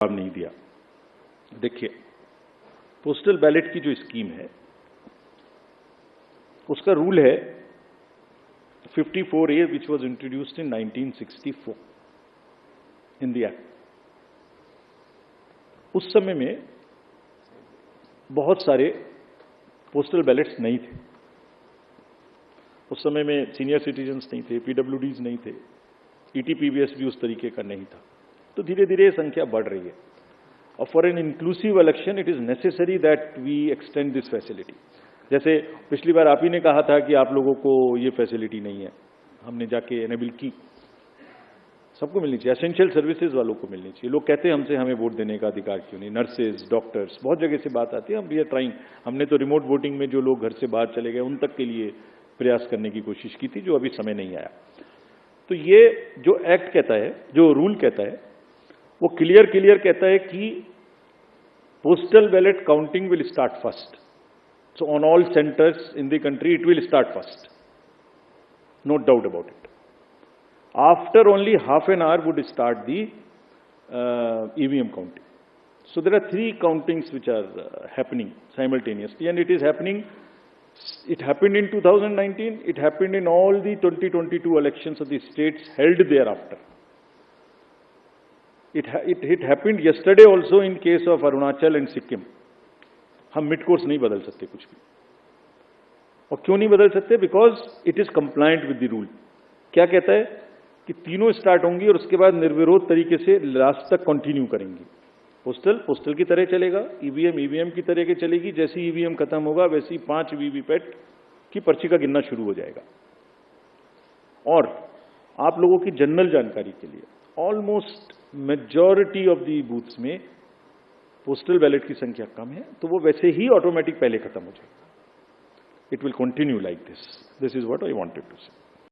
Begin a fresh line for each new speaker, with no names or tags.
जवाब नहीं दिया। देखिए, पोस्टल बैलेट की जो स्कीम है उसका रूल है 54A which was introduced in 1964 in the act. उस समय में बहुत सारे पोस्टल बैलेट्स नहीं थे। उस समय में सीनियर सिटीजन्स नहीं थे, पीडब्ल्यूडीज नहीं थे, ईटीपीबीएस भी उस तरीके का नहीं था। तो धीरे धीरे संख्या बढ़ रही है और for an inclusive election it is necessary that we extend this facility. जैसे पिछली बार आप ही ने कहा था कि आप लोगों को ये फैसिलिटी नहीं है, हमने जाके एनेबल की। सबको मिलनी चाहिए, एसेंशियल सर्विसेज वालों को मिलनी चाहिए। लोग कहते हैं हमसे हमें वोट देने का अधिकार क्यों नहीं, नर्सेज, डॉक्टर्स, बहुत जगह से बात आती है। हम वी आर ट्राइंग, हमने तो रिमोट वोटिंग में जो लोग घर से बाहर चले गए उन तक के लिए प्रयास करने की कोशिश की थी, जो अभी समय नहीं आया। तो ये जो एक्ट कहता है, जो रूल कहता है, वो क्लियर कहता है कि postal ballot counting will start first. So on all centres in the country it will start first, no doubt about it. After only half an hour would start the EVM counting. So there are three countings which are happening simultaneously, and it is happening. It happened in 2019. It happened in all the 2022 elections of the states held thereafter. It happened yesterday also in case of Arunachal and Sikkim. हम mid course नहीं बदल सकते कुछ भी। और क्यों नहीं बदल सकते? Because it is compliant with the rule. क्या कहता है कि तीनों स्टार्ट होंगी और उसके बाद निर्विरोध तरीके से लास्ट तक कंटिन्यू करेंगी। पोस्टल की तरह चलेगा, ईवीएम की तरह के चलेगी। जैसे ईवीएम खत्म होगा वैसे ही 5 वीवीपैट की पर्ची का गिनना शुरू हो जाएगा। और आप लोगों की जनरल जानकारी के लिए, almost majority of the booths में पोस्टल बैलेट की संख्या कम है, तो वो वैसे ही ऑटोमेटिक पहले खत्म हो जाएगा। It will continue like this. This is what I wanted to से।